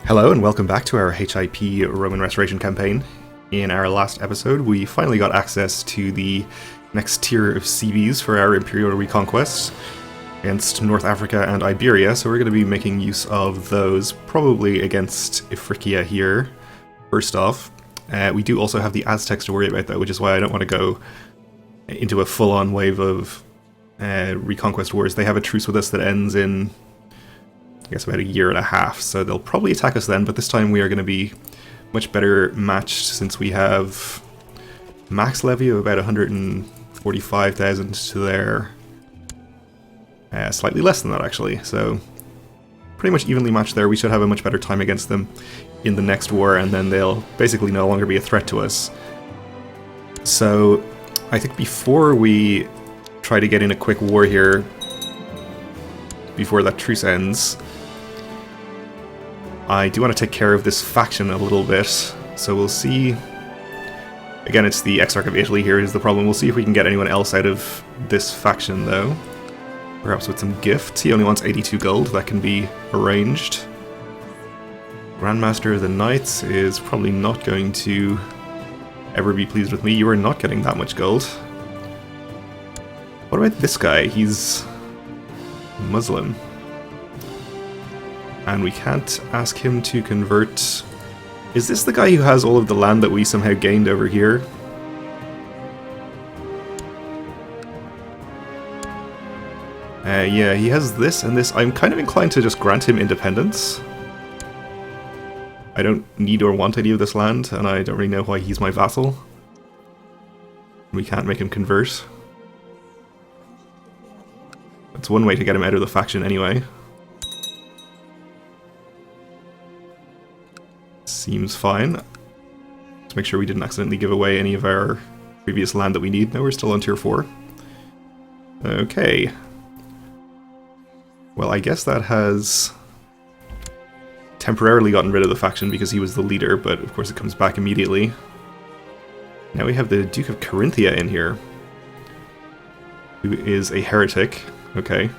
Hello and welcome back to our HIP Roman Restoration campaign. In our last episode, we finally got access to the next tier of CBs for our Imperial reconquests against North Africa and Iberia, so we're going to be making use of those, probably against Ifriqiya here, first off. We do also have the Aztecs to worry about though, which is why I don't want to go into a full-on wave of reconquest wars. They have a truce with us that ends in, I guess, about a year and a half, so they'll probably attack us then, but this time we are going to be much better matched since we have max levy of about 145,000 to their slightly less than that actually, so pretty much evenly matched there. We should have a much better time against them in the next war, and then they'll basically no longer be a threat to us. So I think before we try to get in a quick war here, before that truce ends, I do want to take care of this faction a little bit, so we'll see. Again, it's the Exarch of Italy here is the problem. We'll see if we can get anyone else out of this faction, though. Perhaps with some gifts. He only wants 82 gold. That can be arranged. Grandmaster of the Knights is probably not going to ever be pleased with me. You are not getting that much gold. What about this guy? He's Muslim. And we can't ask him to convert. Is this the guy who has all of the land that we somehow gained over here? Yeah, he has this and this. I'm kind of inclined to just grant him independence. I don't need or want any of this land, and I don't really know why he's my vassal. We can't make him convert. That's one way to get him out of the faction anyway. Seems fine. Let's make sure we didn't accidentally give away any of our previous land that we need. No, we're still on tier 4. Okay. Well, I guess that has temporarily gotten rid of the faction because he was the leader, but of course it comes back immediately. Now we have the Duke of Carinthia in here, who is a heretic. Okay.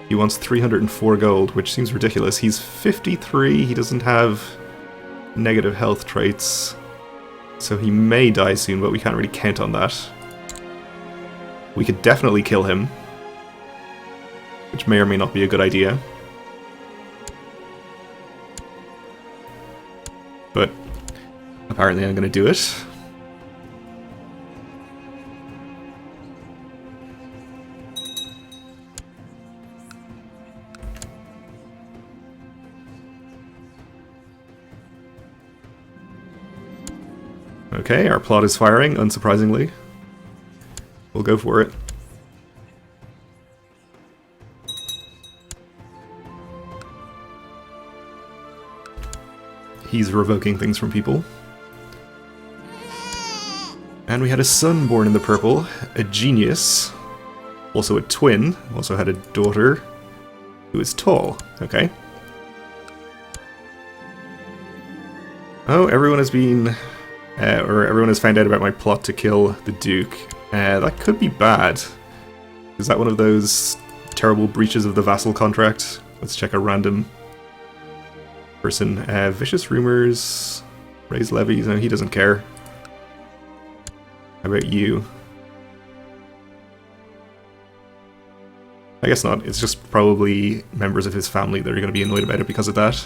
He wants 304 gold, which seems ridiculous. He's 53, he doesn't have negative health traits, so he may die soon, but we can't really count on that. We could definitely kill him, which may or may not be a good idea. But apparently I'm going to do it. Okay, our plot is firing, unsurprisingly. We'll go for it. He's revoking things from people. And we had a son born in the purple, a genius, also a twin, also had a daughter who is tall. Okay. Oh, everyone has been... or everyone has found out about my plot to kill the Duke. That could be bad. Is that one of those terrible breaches of the vassal contract? Let's check a random person. Vicious rumors, raise levies. No, he doesn't care. How about you? I guess not. It's just probably members of his family that are going to be annoyed about it because of that.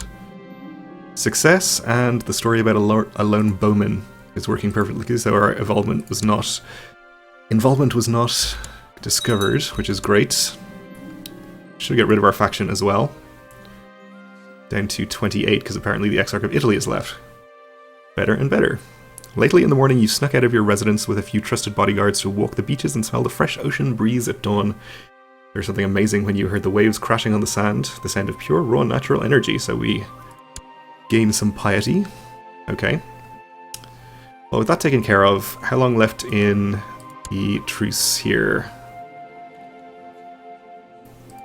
Success, and the story about a lone bowman is working perfectly, so our involvement was not discovered, which is great. Should get rid of our faction as well. Down to 28, because apparently the Exarch of Italy is left. Better and better. Lately in the morning you snuck out of your residence with a few trusted bodyguards to walk the beaches and smell the fresh ocean breeze at dawn. There's something amazing when you heard the waves crashing on the sand of pure raw natural energy, so we gain some piety. Okay. Well, with that taken care of, how long left in the truce here?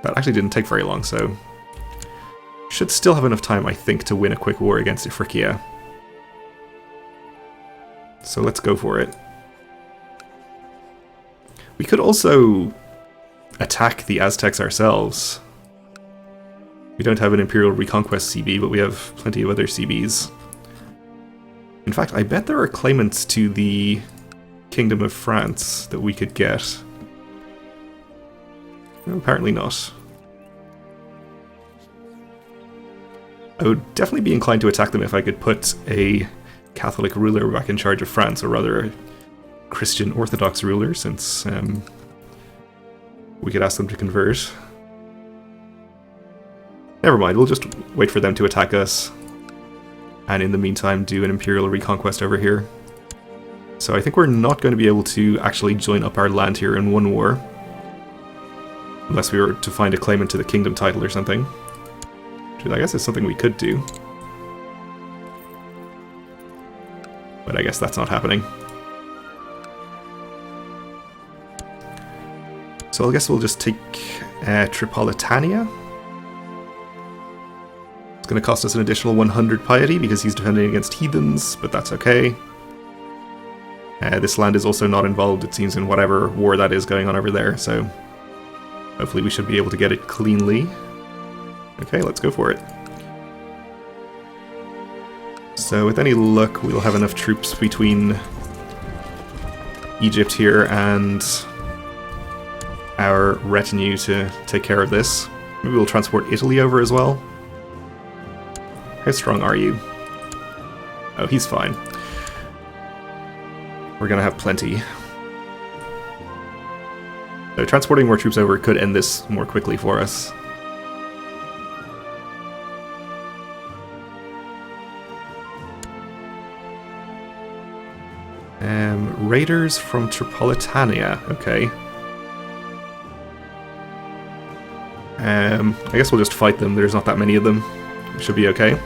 That actually didn't take very long, so should still have enough time, I think, to win a quick war against Ifriqiya. So let's go for it. We could also attack the Aztecs ourselves. We don't have an Imperial Reconquest CB, but we have plenty of other CBs. In fact, I bet there are claimants to the Kingdom of France that we could get. No, apparently not. I would definitely be inclined to attack them if I could put a Catholic ruler back in charge of France, or rather a Christian Orthodox ruler, since we could ask them to convert. Never mind, we'll just wait for them to attack us, and in the meantime do an Imperial reconquest over here. So I think we're not going to be able to actually join up our land here in one war, unless we were to find a claimant to the kingdom title or something. Which I guess is something we could do. But I guess that's not happening. So I guess we'll just take Tripolitania. It's going to cost us an additional 100 piety because he's defending against heathens, but that's okay. This land is also not involved, it seems, in whatever war that is going on over there, so hopefully we should be able to get it cleanly. Okay, let's go for it. So with any luck, we'll have enough troops between Egypt here and our retinue to take care of this. Maybe we'll transport Italy over as well. How strong are you? Oh, he's fine. We're gonna have plenty. So transporting more troops over could end this more quickly for us. Raiders from Tripolitania, okay. I guess we'll just fight them, there's not that many of them. It should be okay.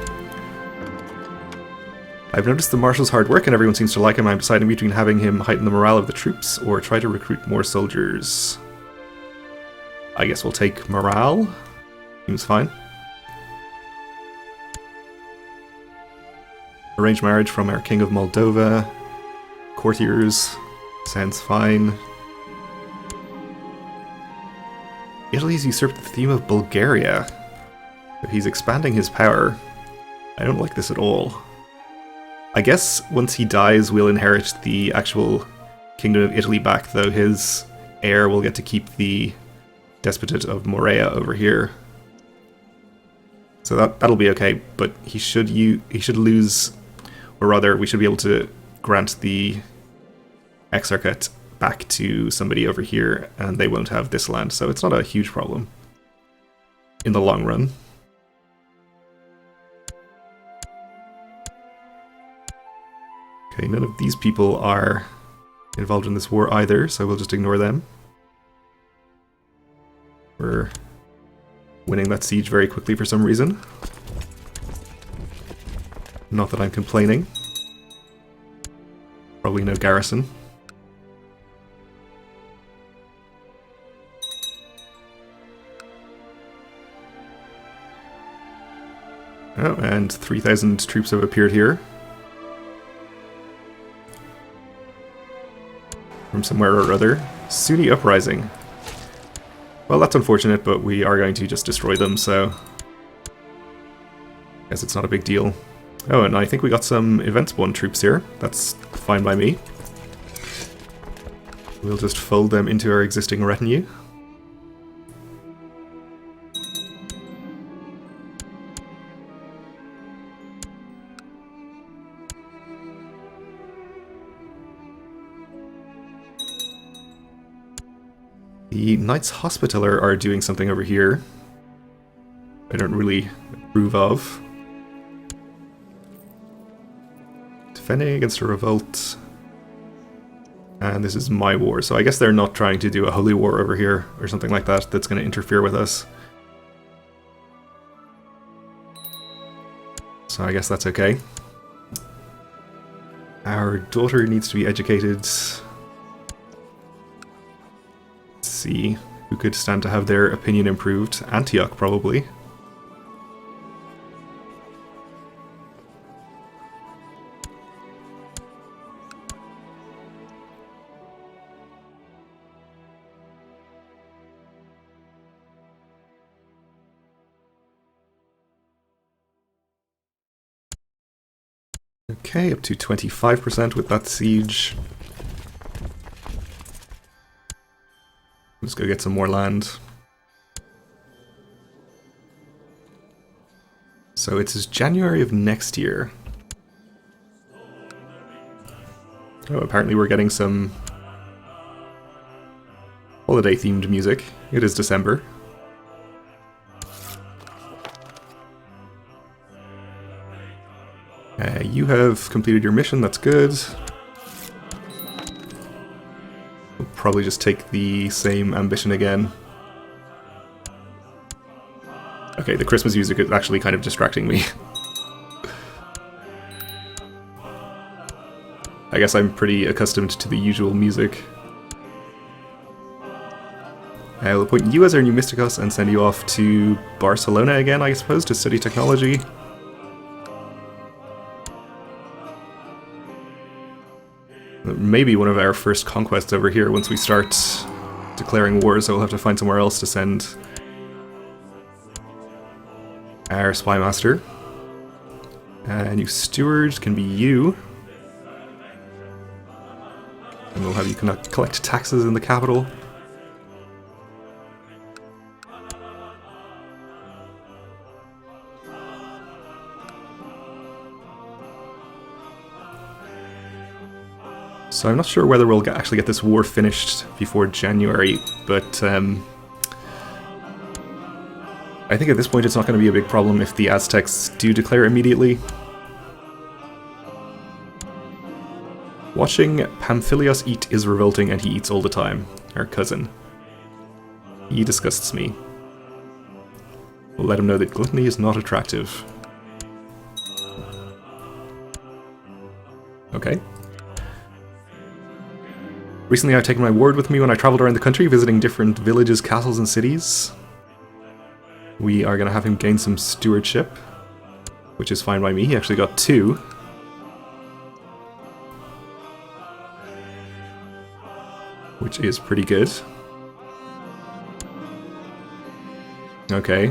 I've noticed the marshal's hard work and everyone seems to like him. I'm deciding between having him heighten the morale of the troops or try to recruit more soldiers. I guess we'll take morale. Seems fine. Arranged marriage from our King of Moldova. Courtiers. Sounds fine. Italy's usurped the theme of Bulgaria. He's expanding his power. I don't like this at all. I guess once he dies, we'll inherit the actual Kingdom of Italy back, though his heir will get to keep the Despotate of Morea over here. So that'll be okay, but he should lose, or rather, we should be able to grant the Exarchate back to somebody over here, and they won't have this land, so it's not a huge problem in the long run. Okay, none of these people are involved in this war either, so we'll just ignore them. We're winning that siege very quickly for some reason. Not that I'm complaining. Probably no garrison. Oh, and 3,000 troops have appeared here. From somewhere or other. Sunni Uprising. Well, that's unfortunate, but we are going to just destroy them, so I guess it's not a big deal. Oh, and I think we got some Events 1 troops here. That's fine by me. We'll just fold them into our existing retinue. The Knights Hospitaller are doing something over here I don't really approve of. Defending against a revolt. And this is my war, so I guess they're not trying to do a holy war over here or something like that that's going to interfere with us. So I guess that's okay. Our daughter needs to be educated. Let's see who could stand to have their opinion improved. Antioch, probably. Okay, up to 25% with that siege. Let's go get some more land. So it's January of next year. Oh, apparently we're getting some holiday-themed music. It is December. You have completed your mission, that's good. We'll probably just take the same ambition again. Okay, the Christmas music is actually kind of distracting me. I guess I'm pretty accustomed to the usual music. I'll appoint you as our new Mysticos and send you off to Barcelona again, I suppose, to study technology. Maybe one of our first conquests over here once we start declaring war, so we'll have to find somewhere else to send our spy master. New steward can be you. And we'll have you collect taxes in the capital. So I'm not sure whether we'll actually get this war finished before January, but I think at this point it's not going to be a big problem if the Aztecs do declare immediately. Watching Pamphilios eat is revolting, and he eats all the time. Our cousin. He disgusts me. We'll let him know that gluttony is not attractive. Okay. Recently I've taken my ward with me when I traveled around the country, visiting different villages, castles, and cities. We are going to have him gain some stewardship, which is fine by me. He actually got 2. Which is pretty good. Okay.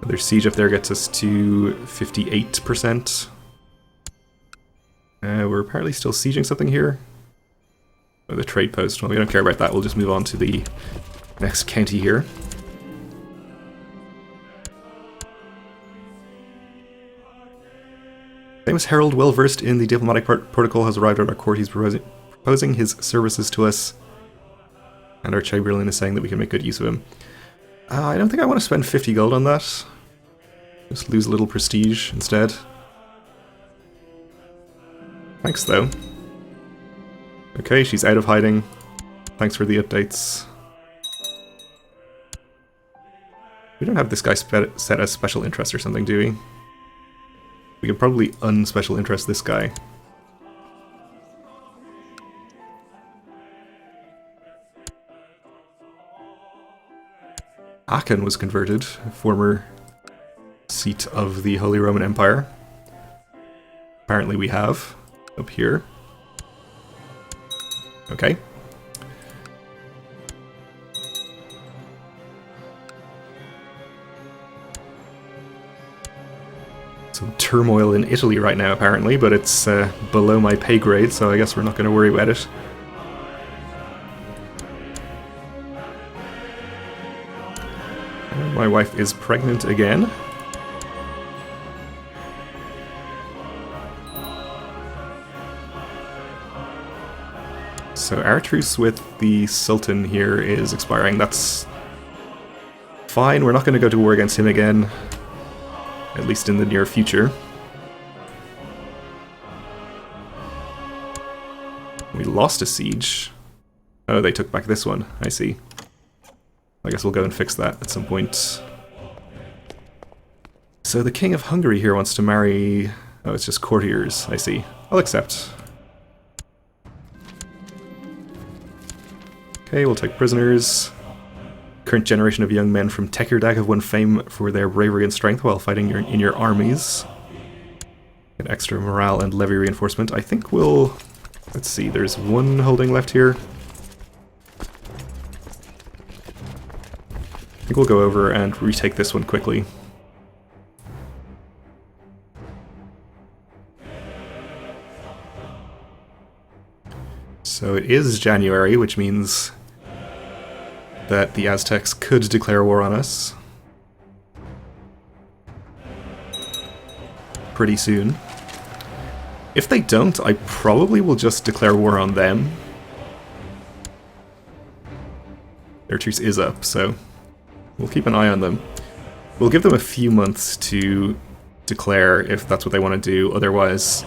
Another siege up there gets us to 58%. We're apparently still sieging something here. Oh, the trade post. Well, we don't care about that. We'll just move on to the next county here. Famous herald, well versed in the diplomatic protocol, has arrived at our court. He's proposing his services to us, and our chamberlain is saying that we can make good use of him. I don't think I want to spend 50 gold on that. Just lose a little prestige instead. Thanks, though. Okay, she's out of hiding. Thanks for the updates. We don't have this guy set as special interest or something, do we? We can probably unspecial interest this guy. Aachen was converted, former seat of the Holy Roman Empire. Apparently we have, up here. Okay. Some turmoil in Italy right now, apparently, but it's below my pay grade, so I guess we're not going to worry about it. And my wife is pregnant again. So our truce with the Sultan here is expiring. That's fine. We're not going to go to war against him again. At least in the near future. We lost a siege. Oh, they took back this one. I see. I guess we'll go and fix that at some point. So the King of Hungary here wants to marry... Oh, it's just courtiers. I see. I'll accept. Okay, we'll take prisoners. Current generation of young men from Tekkerdagh have won fame for their bravery and strength while fighting in your armies. Get extra morale and levy reinforcement. I think we'll... Let's see, there's one holding left here. think we'll go over and retake this one quickly. So it is January, which means that the Aztecs could declare war on us pretty soon. If they don't, I probably will just declare war on them. Their truce is up, so we'll keep an eye on them. We'll give them a few months to declare if that's what they want to do, otherwise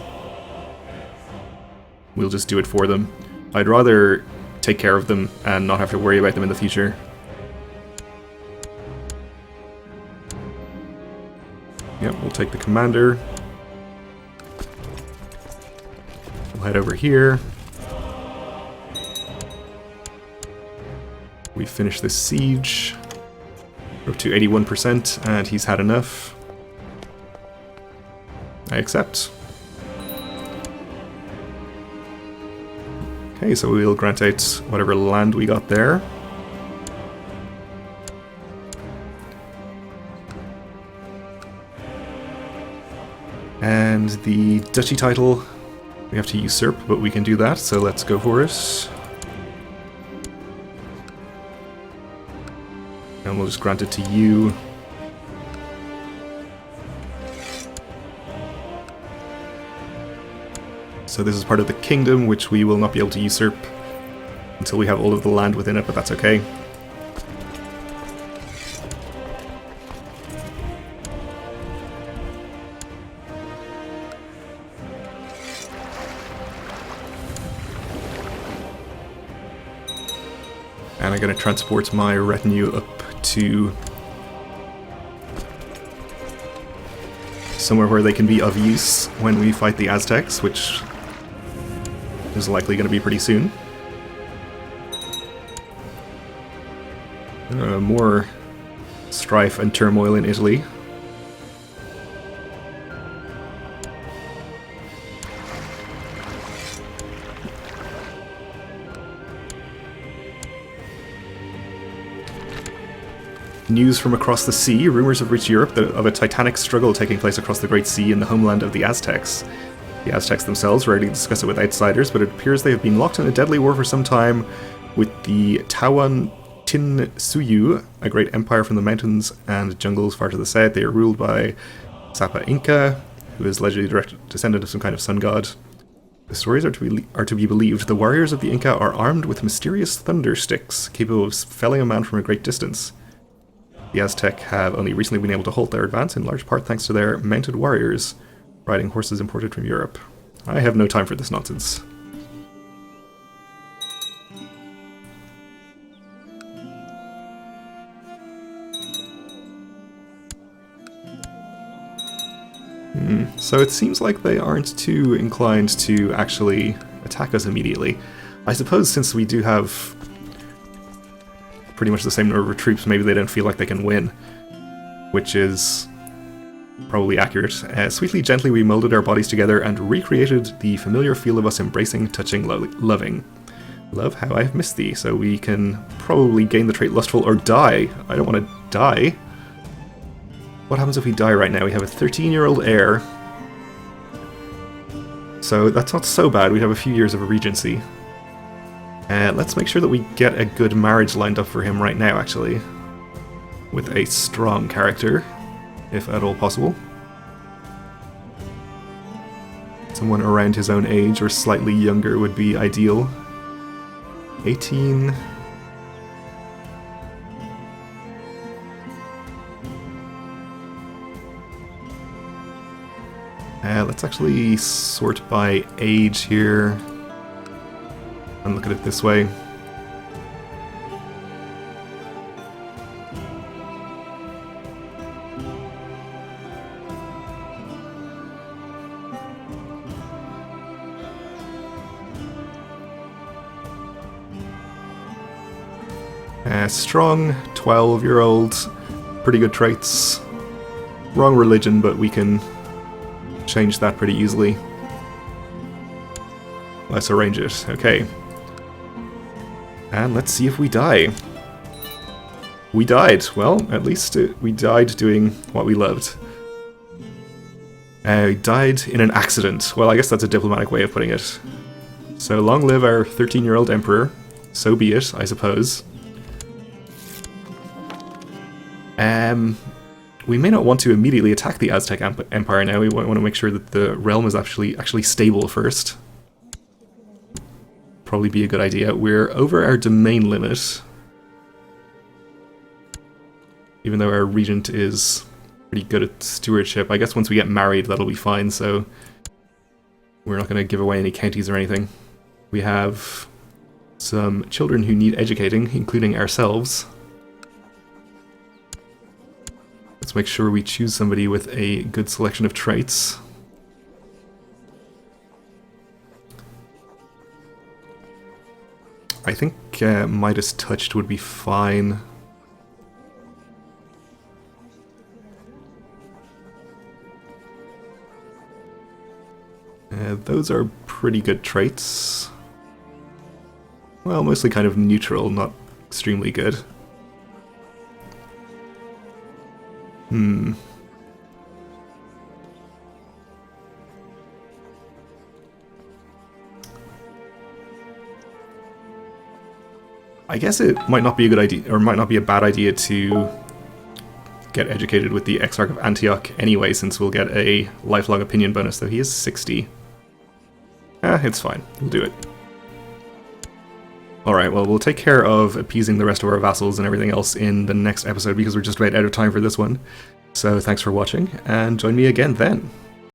we'll just do it for them. I'd rather take care of them and not have to worry about them in the future. Yep, we'll take the commander. We'll head over here. We finish this siege. We're up to 81%, and he's had enough. I accept. Okay, so we'll grant out whatever land we got there. And the duchy title, we have to usurp, but we can do that, so let's go for it. And we'll just grant it to you. So this is part of the kingdom, which we will not be able to usurp until we have all of the land within it, but that's okay. And I'm going to transport my retinue up to somewhere where they can be of use when we fight the Aztecs, which is likely going to be pretty soon. More strife and turmoil in Italy. News from across the sea. Rumors have reached Europe of a titanic struggle taking place across the Great Sea in the homeland of the Aztecs. The Aztecs themselves rarely discuss it with outsiders, but it appears they have been locked in a deadly war for some time with the Tawantinsuyu, a great empire from the mountains and jungles far to the south. They are ruled by Sapa Inca, who is allegedly a direct descendant of some kind of sun god. The stories are to be believed. The warriors of the Inca are armed with mysterious thunder sticks, capable of felling a man from a great distance. The Aztec have only recently been able to halt their advance, in large part thanks to their mounted warriors riding horses imported from Europe. I have no time for this nonsense. So it seems like they aren't too inclined to actually attack us immediately. I suppose since we do have pretty much the same number of troops, maybe they don't feel like they can win, which is probably accurate. Sweetly, gently, we molded our bodies together and recreated the familiar feel of us embracing, touching, loving. Love how I have missed thee. So we can probably gain the trait lustful or die. I don't want to die. What happens if we die right now? We have a 13-year-old heir. So that's not so bad. We have a few years of a regency. Let's make sure that we get a good marriage lined up for him right now, actually. With a strong character, if at all possible. Someone around his own age or slightly younger would be ideal. 18... let's actually sort by age here and look at it this way. Strong, 12-year-old, pretty good traits. Wrong religion, but we can change that pretty easily. Let's arrange it. Okay. And let's see if we die. We died. Well, at least we died doing what we loved. Died in an accident. Well, I guess that's a diplomatic way of putting it. So long live our 13-year-old emperor. So be it, I suppose. We may not want to immediately attack the Aztec Empire now. We want to make sure that the realm is actually stable first. Probably be a good idea. We're over our domain limit. Even though our regent is pretty good at stewardship. I guess once we get married that'll be fine, so we're not going to give away any counties or anything. We have some children who need educating, including ourselves. Let's make sure we choose somebody with a good selection of traits. I think Midas Touched would be fine. Those are pretty good traits. Well, mostly kind of neutral, not extremely good. I guess it might not be a good idea, or might not be a bad idea to get educated with the Exarch of Antioch anyway, since we'll get a lifelong opinion bonus, though he is 60. It's fine. We'll do it. Alright, well, we'll take care of appeasing the rest of our vassals and everything else in the next episode, because we're just about out of time for this one. So thanks for watching, and join me again then.